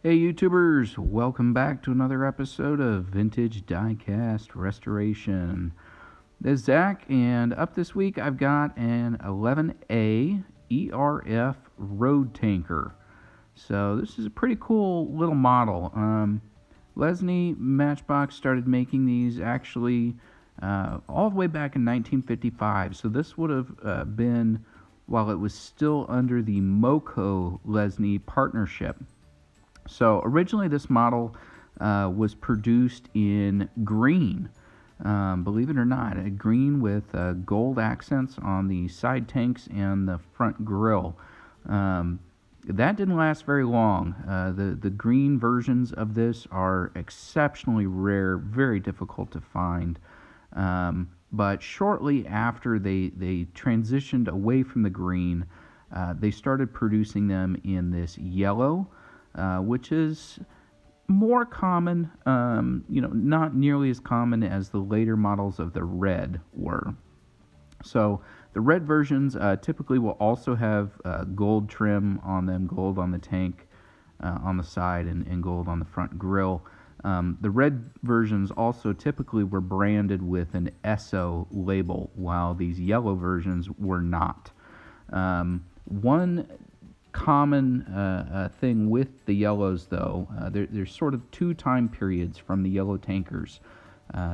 Hey YouTubers, welcome back to another episode of Vintage Diecast Restoration. This is Zach, and up this week I've got an 11A ERF road tanker. So this is a pretty cool little model. Lesney Matchbox started making these actually all the way back in 1955. So this would have been while it was still under the Moco Lesney partnership. So originally this model was produced in green, believe it or not, a green with gold accents on the side tanks and the front grille. That didn't last very long. The green versions of this are exceptionally rare, very difficult to find. But shortly after they transitioned away from the green, they started producing them in this yellow, which is more common, not nearly as common as the later models of the red were. So the red versions typically will also have gold trim on them, gold on the tank, on the side, and gold on the front grille. The red versions also typically were branded with an Esso label, while these yellow versions were not. One common thing with the yellows, though, there's sort of two time periods from the yellow tankers.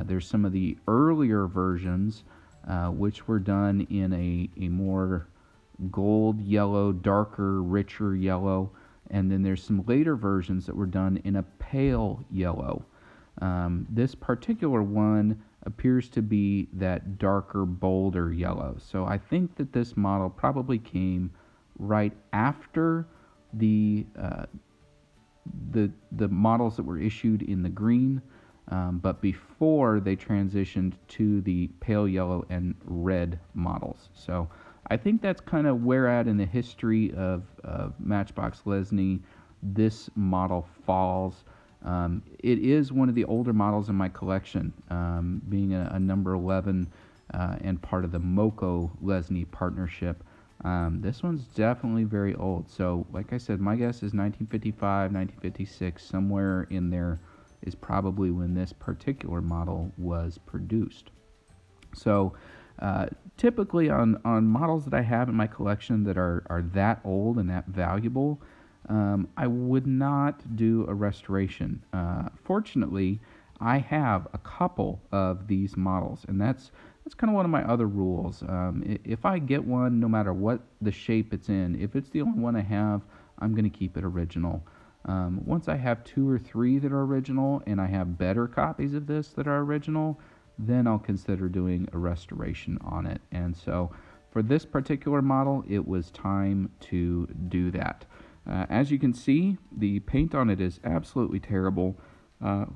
There's some of the earlier versions, which were done in a more gold yellow, darker, richer yellow, and then there's some later versions that were done in a pale yellow. This particular one appears to be that darker, bolder yellow. So I think that this model probably came right after the models that were issued in the green, but before they transitioned to the pale yellow and red models. So I think that's kind of where at in the history of Matchbox Lesney this model falls. It is one of the older models in my collection, being a number 11 and part of the Moco Lesney partnership. This one's definitely very old. So, like I said, my guess is 1955, 1956, somewhere in there is probably when this particular model was produced. So, typically on models that I have in my collection that are that old and that valuable, I would not do a restoration. Fortunately, I have a couple of these models, and that's kind of one of my other rules. If I get one, no matter what the shape it's in, if it's the only one I have, I'm going to keep it original. Once I have two or three that are original, and I have better copies of this that are original, then I'll consider doing a restoration on it. And so for this particular model, it was time to do that. As you can see, the paint on it is absolutely terrible.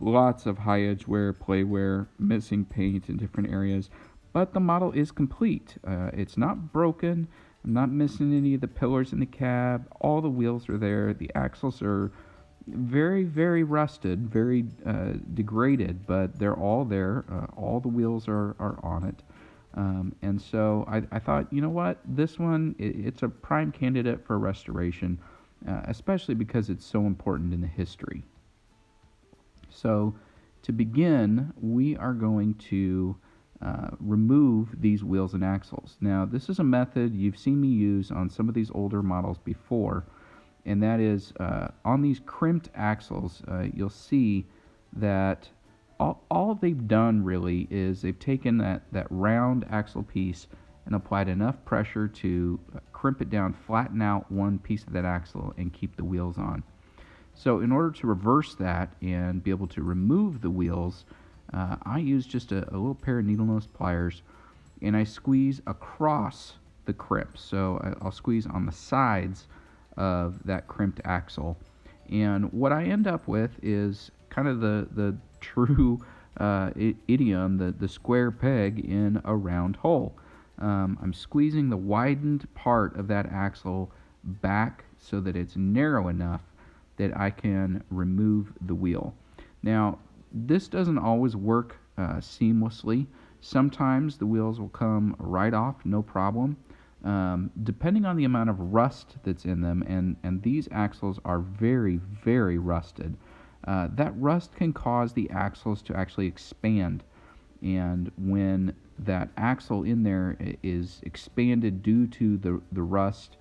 Lots of high edge wear, play wear, missing paint in different areas. But the model is complete. It's not broken. I'm not missing any of the pillars in the cab. All the wheels are there. The axles are very, very rusted, very degraded, but they're all there. All the wheels are on it. And so I thought, you know what? This one, it's a prime candidate for restoration, especially because it's so important in the history. So to begin, we are going to remove these wheels and axles. Now, this is a method you've seen me use on some of these older models before, and that is on these crimped axles, you'll see that all they've done really is they've taken that round axle piece and applied enough pressure to crimp it down, flatten out one piece of that axle, and keep the wheels on. So in order to reverse that and be able to remove the wheels, I use just a little pair of needle nose pliers, and I squeeze across the crimp. So I'll squeeze on the sides of that crimped axle, and what I end up with is kind of the true idiom, the square peg in a round hole. I'm squeezing the widened part of that axle back so that it's narrow enough that I can remove the wheel. Now, this doesn't always work seamlessly. Sometimes the wheels will come right off, no problem. depending on the amount of rust that's in them, and these axles are very, very rusted, that rust can cause the axles to actually expand. And when that axle in there is expanded due to the rust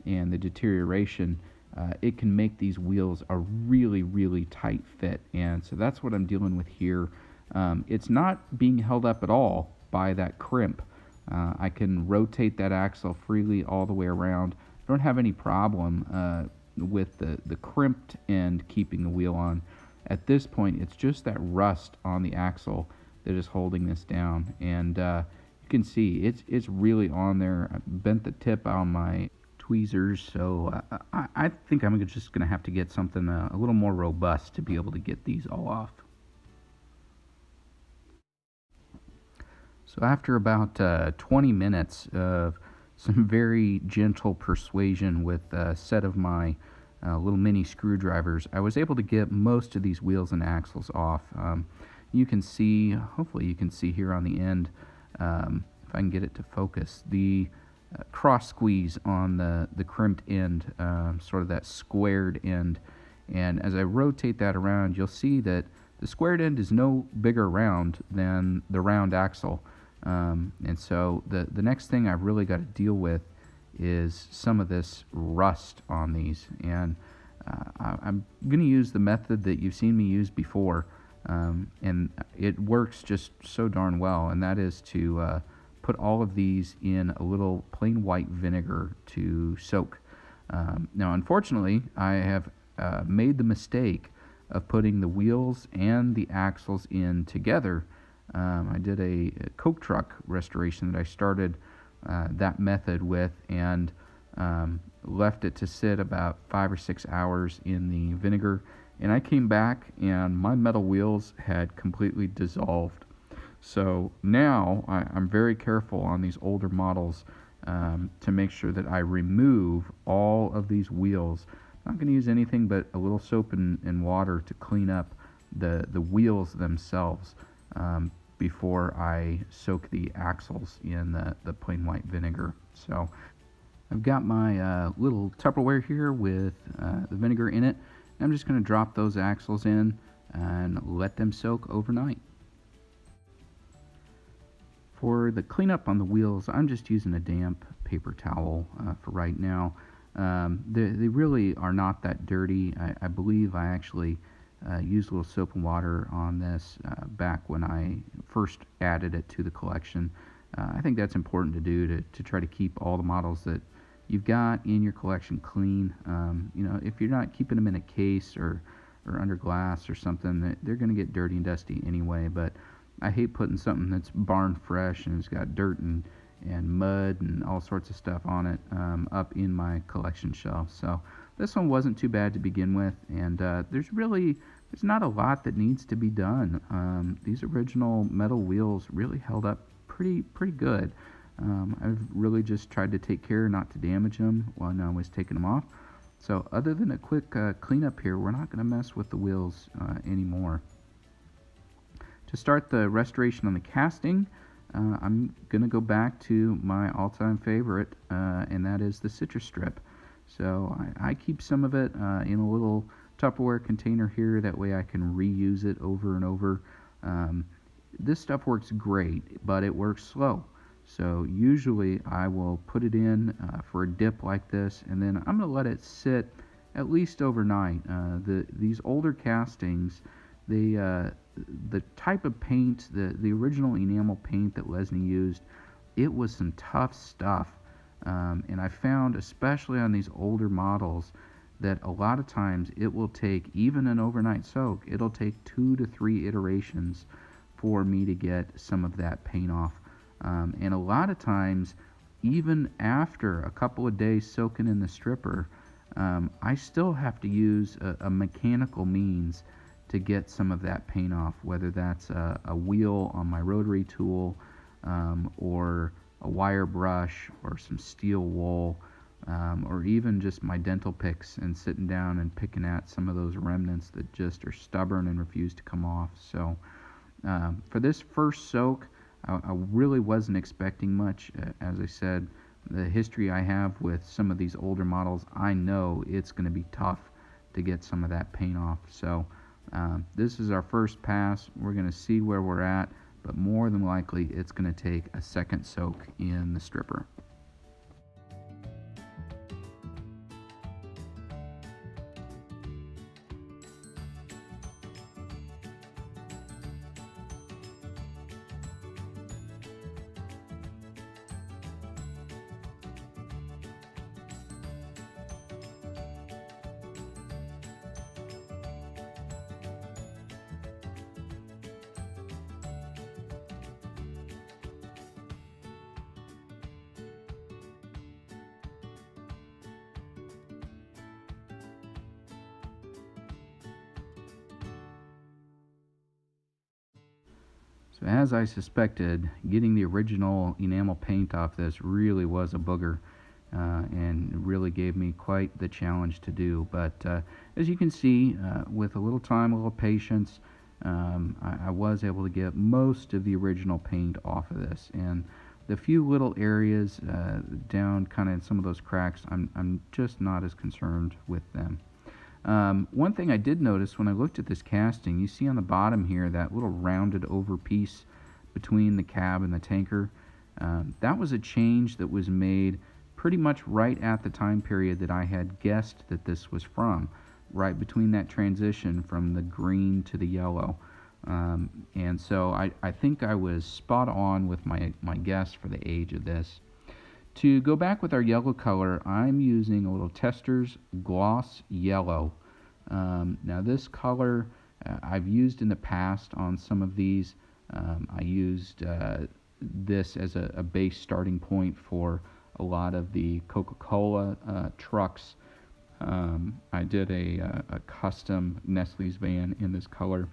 and the deterioration, it can make these wheels a really, really tight fit. And so that's what I'm dealing with here. It's not being held up at all by that crimp. I can rotate that axle freely all the way around. I don't have any problem with the crimped end keeping the wheel on. At this point, it's just that rust on the axle that is holding this down. And you can see it's really on there. I bent the tip on my tweezers, so I think I'm just going to have to get something a little more robust to be able to get these all off. So after about 20 minutes of some very gentle persuasion with a set of my little mini screwdrivers, I was able to get most of these wheels and axles off. You can see, hopefully you can see here on the end, if I can get it to focus, the cross squeeze on the crimped end, sort of that squared end. And as I rotate that around, you'll see that the squared end is no bigger round than the round axle. And so the next thing I've really got to deal with is some of this rust on these. And I'm going to use the method that you've seen me use before, and it works just so darn well, and that is to put all of these in a little plain white vinegar to soak. Now, unfortunately, I have made the mistake of putting the wheels and the axles in together. I did a Coke truck restoration that I started that method with, and left it to sit about 5 or 6 hours in the vinegar, and I came back and my metal wheels had completely dissolved. So now I'm very careful on these older models to make sure that I remove all of these wheels. I'm not going to use anything but a little soap and water to clean up the wheels themselves before I soak the axles in the plain white vinegar. So I've got my little Tupperware here with the vinegar in it. I'm just going to drop those axles in and let them soak overnight. For the cleanup on the wheels, I'm just using a damp paper towel for right now. They really are not that dirty. I believe I actually used a little soap and water on this back when I first added it to the collection. I think that's important to do to try to keep all the models that you've got in your collection clean. You know, if you're not keeping them in a case or under glass or something, they're going to get dirty and dusty anyway. But I hate putting something that's barn fresh and it's got dirt and mud and all sorts of stuff on it up in my collection shelf. So this one wasn't too bad to begin with, and there's not a lot that needs to be done. These original metal wheels really held up pretty good. I've really just tried to take care not to damage them when I was taking them off. So other than a quick cleanup here, we're not going to mess with the wheels anymore. To start the restoration on the casting, I'm going to go back to my all-time favorite, and that is the citrus strip. So I keep some of it in a little Tupperware container here, that way I can reuse it over and over. This stuff works great, but it works slow. So usually I will put it in for a dip like this, and then I'm going to let it sit at least overnight. These older castings, the type of paint, the original enamel paint that Lesney used, it was some tough stuff. And I found, especially on these older models, that a lot of times it will take, even an overnight soak, it'll take 2 to 3 iterations for me to get some of that paint off. And a lot of times, even after a couple of days soaking in the stripper, I still have to use a mechanical means to get some of that paint off, whether that's a wheel on my rotary tool, or a wire brush, or some steel wool, or even just my dental picks and sitting down and picking at some of those remnants that just are stubborn and refuse to come off. So for this first soak, I really wasn't expecting much. As I said, the history I have with some of these older models, I know it's going to be tough to get some of that paint off. So this is our first pass. We're going to see where we're at, but more than likely it's going to take a second soak in the stripper. So as I suspected, getting the original enamel paint off this really was a booger, and really gave me quite the challenge to do. But as you can see, with a little time, a little patience, I was able to get most of the original paint off of this. And the few little areas down kind of in some of those cracks, I'm just not as concerned with them. One thing I did notice when I looked at this casting, you see on the bottom here that little rounded over piece between the cab and the tanker. That was a change that was made pretty much right at the time period that I had guessed that this was from, right between that transition from the green to the yellow. And so I think I was spot on with my guess for the age of this. To go back with our yellow color, I'm using a little Testors Gloss Yellow. Now this color I've used in the past on some of these. I used this as a base starting point for a lot of the Coca-Cola trucks. I did a custom Nestle's van in this color.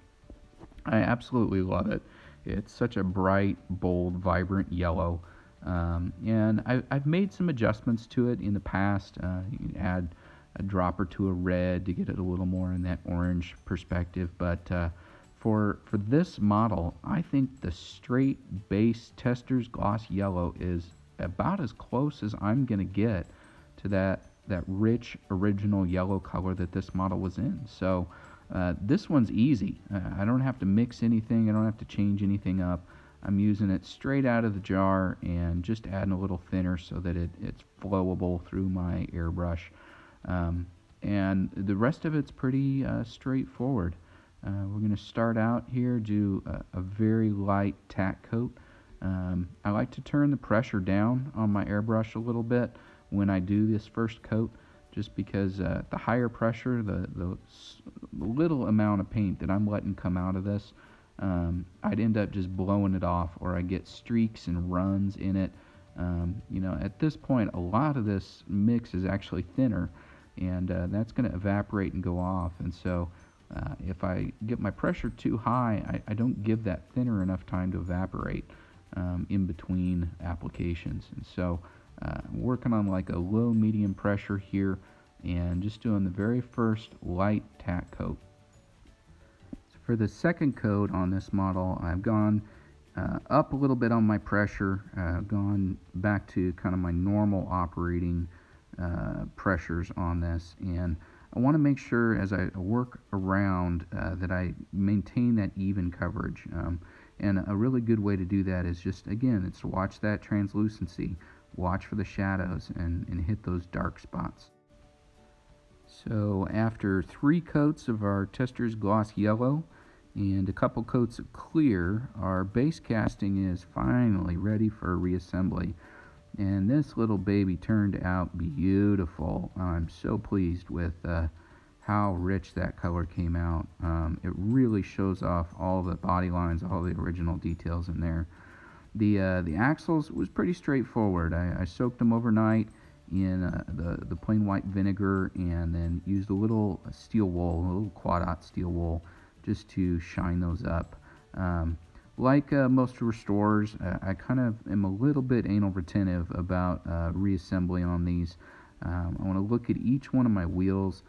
I absolutely love it. It's such a bright, bold, vibrant yellow. And I've made some adjustments to it in the past. You can add a drop or two of red to get it a little more in that orange perspective. But for this model, I think the straight base Testors Gloss Yellow is about as close as I'm going to get to that rich original yellow color that this model was in. So this one's easy. I don't have to mix anything. I don't have to change anything up. I'm using it straight out of the jar and just adding a little thinner so that it's flowable through my airbrush. And the rest of it's pretty straightforward. We're going to start out here, do a very light tack coat. I like to turn the pressure down on my airbrush a little bit when I do this first coat, just because the higher pressure, the little amount of paint that I'm letting come out of this, I'd end up just blowing it off, or I get streaks and runs in it. You know, at this point, a lot of this mix is actually thinner, and that's going to evaporate and go off. And so if I get my pressure too high, I don't give that thinner enough time to evaporate in between applications. And so I'm working on like a low medium pressure here and just doing the very first light tack coat. For the second coat on this model, I've gone up a little bit on my pressure, gone back to kind of my normal operating pressures on this, and I want to make sure as I work around that I maintain that even coverage. And a really good way to do that is just, again, it's to watch that translucency, watch for the shadows, and hit those dark spots. So after 3 coats of our Testors Gloss Yellow and a couple coats of clear, our base casting is finally ready for reassembly. And this little baby turned out beautiful. I'm so pleased with how rich that color came out. It really shows off all the body lines, all the original details in there. The axles was pretty straightforward. I soaked them overnight in the plain white vinegar, and then used a little steel wool, a little quad-aught steel wool, just to shine those up. Like most restorers, I kind of am a little bit anal retentive about reassembly on these. I want to look at each one of my wheels.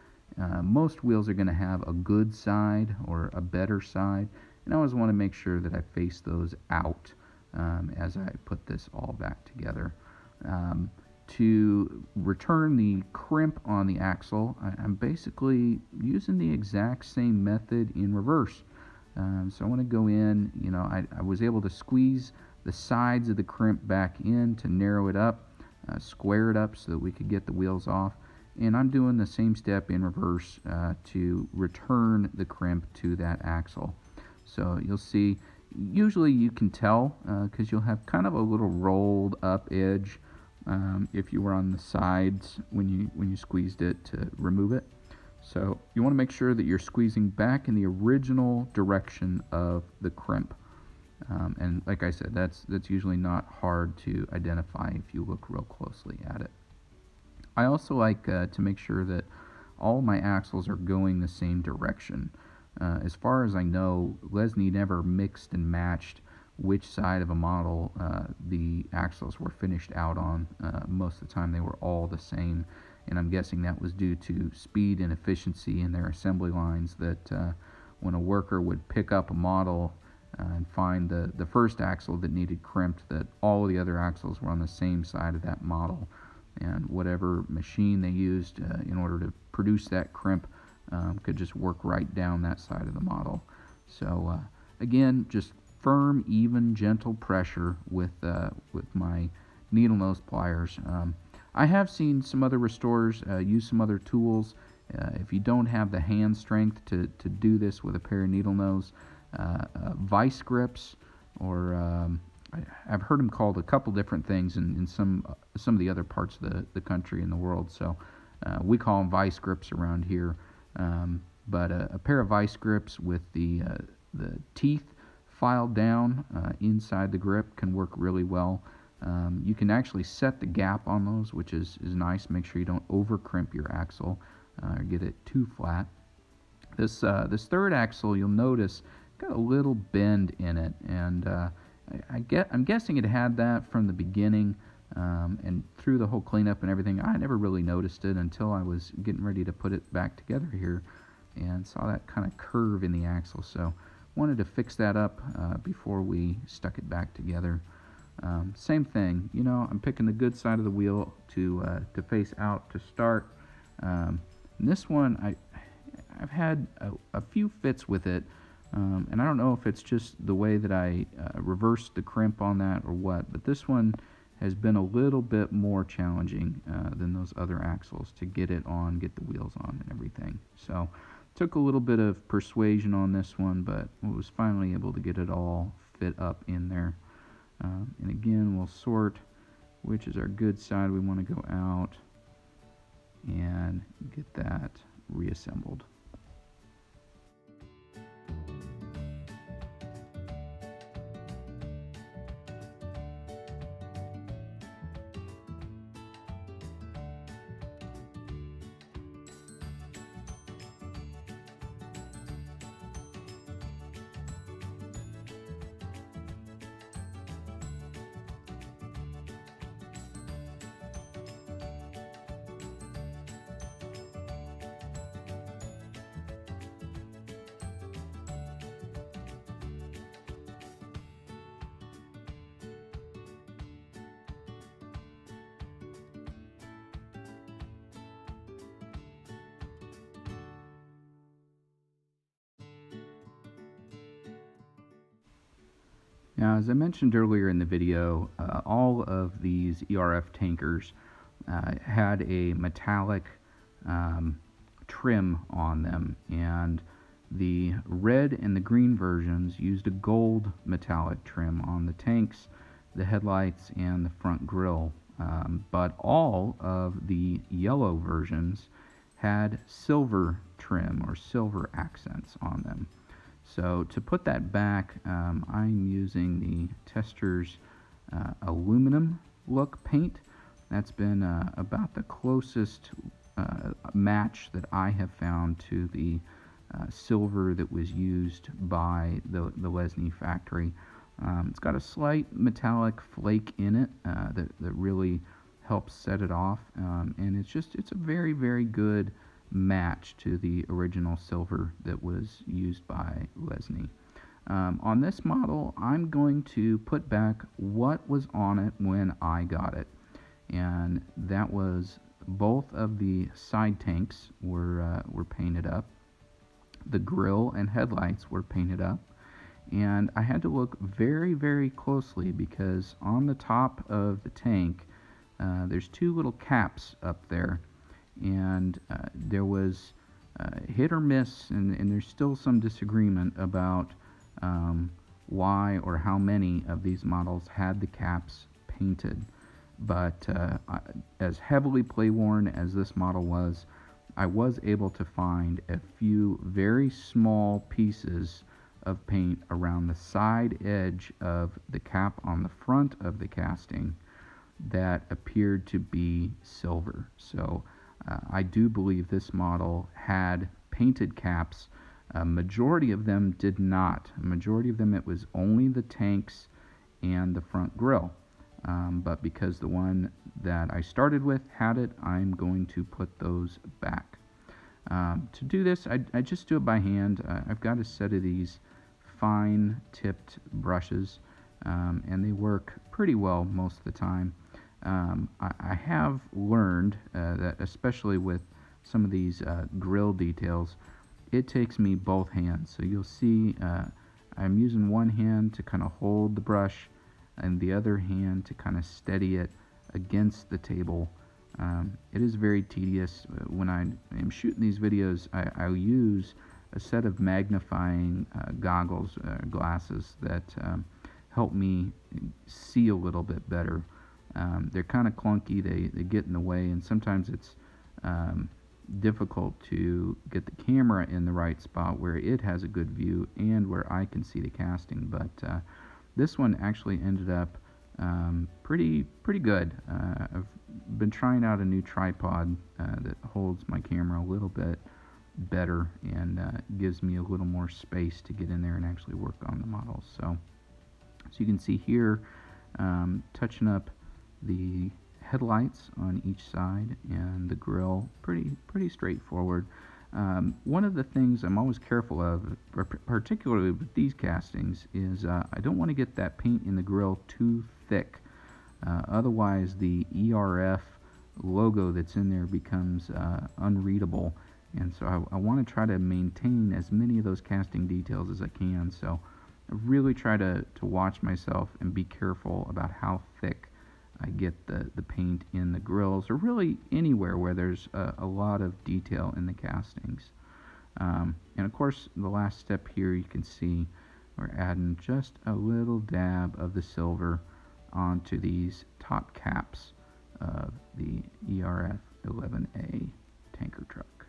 Most wheels are going to have a good side or a better side, and I always want to make sure that I face those out as I put this all back together. To return the crimp on the axle, I'm basically using the exact same method in reverse. So I want to go in, I was able to squeeze the sides of the crimp back in to narrow it up, square it up so that we could get the wheels off. And I'm doing the same step in reverse to return the crimp to that axle. So you'll see, usually you can tell because you'll have kind of a little rolled up edge if you were on the sides when you squeezed it to remove it. So you want to make sure that you're squeezing back in the original direction of the crimp. And like I said, that's usually not hard to identify if you look real closely at it. I also like to make sure that all my axles are going the same direction. As far as I know, Lesney never mixed and matched which side of a model the axles were finished out on. Most of the time they were all the same, and I'm guessing that was due to speed and efficiency in their assembly lines, that when a worker would pick up a model and find the first axle that needed crimped, that all of the other axles were on the same side of that model, and whatever machine they used in order to produce that crimp could just work right down that side of the model. So again, just firm, even, gentle pressure with my needle nose pliers. I have seen some other restorers use some other tools. If you don't have the hand strength to do this with a pair of needle nose, vice grips, or I've heard them called a couple different things in some of the other parts of the country and the world. So we call them vice grips around here. But a pair of vice grips with the teeth filed down inside the grip can work really well. You can actually set the gap on those, which is nice. Make sure you don't over crimp your axle or get it too flat. This third axle, you'll notice, got a little bend in it, and I'm guessing it had that from the beginning, and through the whole cleanup and everything. I never really noticed it until I was getting ready to put it back together here and saw that kind of curve in the axle. So wanted to fix that up before we stuck it back together. Same thing, I'm picking the good side of the wheel to face out to start. And this one, I've had a few fits with it, and I don't know if it's just the way that I reversed the crimp on that or what, but this one has been a little bit more challenging than those other axles to get it on, get the wheels on and everything. So took a little bit of persuasion on this one, but was finally able to get it all fit up in there. And again, we'll sort which is our good side we want to go out and get that reassembled. Now, as I mentioned earlier in the video, all of these ERF tankers had a metallic trim on them, and the red and the green versions used a gold metallic trim on the tanks, the headlights, and the front grille. But all of the yellow versions had silver trim or silver accents on them. So to put that back, I'm using the Testors aluminum look paint. That's been about the closest match that I have found to the silver that was used by the Lesney factory. It's got a slight metallic flake in it that really helps set it off, and it's a very, very good match to the original silver that was used by Lesney. On this model, I'm going to put back what was on it when I got it, and that was both of the side tanks were painted up. The grill and headlights were painted up, and I had to look very, very closely because on the top of the tank, there's two little caps up there, and there was hit or miss, and there's still some disagreement about why or how many of these models had the caps painted. But as heavily play-worn as this model was, I was able to find a few very small pieces of paint around the side edge of the cap on the front of the casting that appeared to be silver. So I do believe this model had painted caps. A majority of them did not. A majority of them, it was only the tanks and the front grille. But because the one that I started with had it, I'm going to put those back. To do this, I just do it by hand. I've got a set of these fine tipped brushes, and they work pretty well most of the time. I have learned that especially with some of these grill details, it takes me both hands. So you'll see I'm using one hand to kind of hold the brush and the other hand to kind of steady it against the table. It is very tedious. When I am shooting these videos, I'll use a set of magnifying goggles, glasses that help me see a little bit better. They're kind of clunky, they get in the way, and sometimes it's difficult to get the camera in the right spot where it has a good view and where I can see the casting. But this one actually ended up pretty good. I've been trying out a new tripod that holds my camera a little bit better and gives me a little more space to get in there and actually work on the models. So you can see here, touching up the headlights on each side and the grill, pretty straightforward. One of the things I'm always careful of, particularly with these castings, is I don't want to get that paint in the grill too thick. Otherwise the ERF logo that's in there becomes unreadable, and so I want to try to maintain as many of those casting details as I can. So I really try to watch myself and be careful about how thick I get the paint in the grills, or really anywhere where there's a lot of detail in the castings. And of course, the last step here, you can see we're adding just a little dab of the silver onto these top caps of the ERF 11A tanker truck.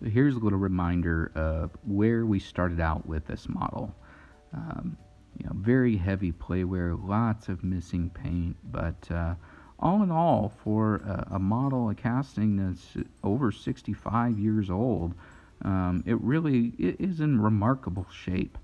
So here's a little reminder of where we started out with this model. Very heavy playwear, lots of missing paint, but all in all, for a model, a casting that's over 65 years old, it is in remarkable shape.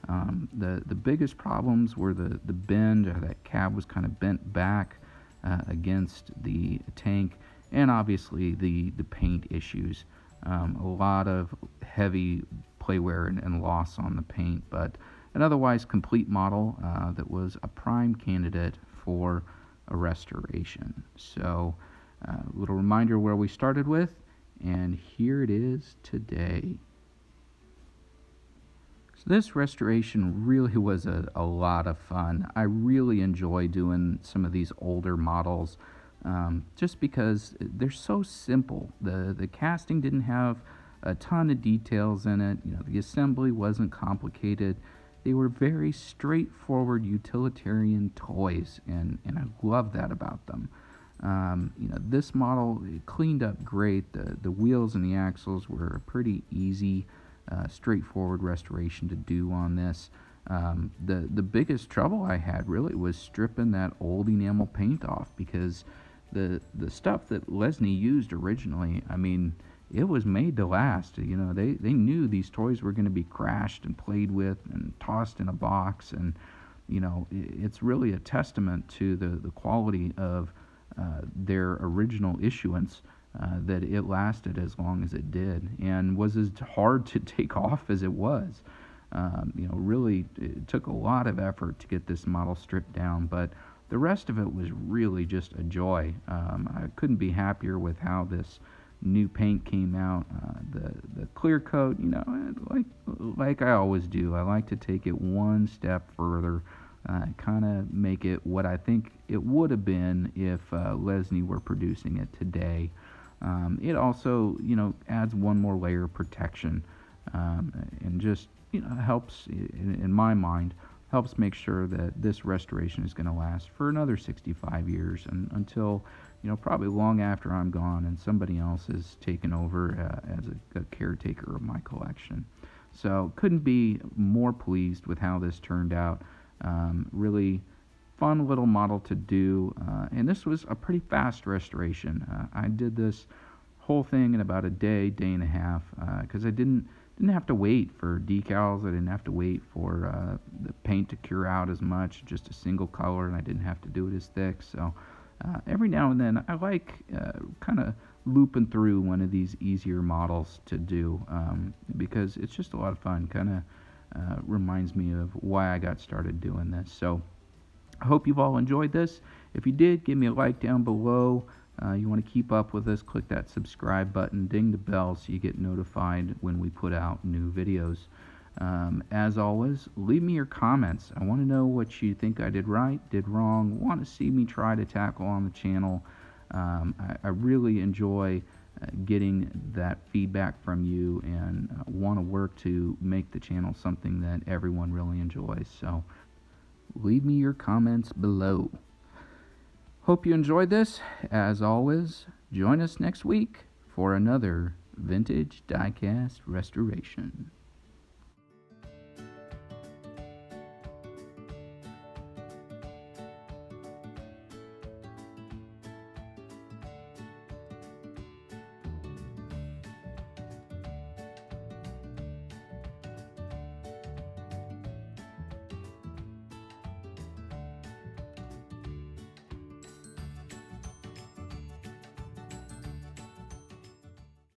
The biggest problems were the bend, or that cab was kind of bent back against the tank, and obviously the paint issues. A lot of heavy playwear and loss on the paint, but an otherwise complete model that was a prime candidate for a restoration. So a little reminder where we started with, and here it is today. So this restoration really was a lot of fun. I really enjoy doing some of these older models just because they're so simple. The casting didn't have a ton of details in it. The assembly wasn't complicated. They were very straightforward utilitarian toys, and I love that about them. This model cleaned up great. The wheels and the axles were a pretty easy, straightforward restoration to do on this. The biggest trouble I had really was stripping that old enamel paint off, because the stuff that Lesney used originally, it was made to last. They knew these toys were going to be crashed and played with and tossed in a box, and it's really a testament to the quality of their original issuance that it lasted as long as it did, and was as hard to take off as it was. Really, it took a lot of effort to get this model stripped down, but the rest of it was really just a joy. I couldn't be happier with how this new paint came out. The clear coat, you know, like I always do, I like to take it one step further, kind of make it what I think it would have been if Lesney were producing it today. It also, you know, adds one more layer of protection, and just, you know, helps, in my mind, helps make sure that this restoration is going to last for another 65 years, and until, you know, probably long after I'm gone and somebody else has taken over as a caretaker of my collection. So couldn't be more pleased with how this turned out. Really fun little model to do, and this was a pretty fast restoration. I did this whole thing in about a day and a half, because I didn't have to wait for decals. I didn't have to wait for the paint to cure out as much, just a single color, and I didn't have to do it as thick. So every now and then I like kind of looping through one of these easier models to do, because it's just a lot of fun. Kind of reminds me of why I got started doing this. So I hope you've all enjoyed this. If you did, give me a like down below. You want to keep up with us, click that subscribe button, ding the bell so you get notified when we put out new videos. As always, leave me your comments. I want to know what you think I did right, did wrong, want to see me try to tackle on the channel. I really enjoy getting that feedback from you, and want to work to make the channel something that everyone really enjoys. So leave me your comments below. Hope you enjoyed this. As always, join us next week for another vintage diecast restoration.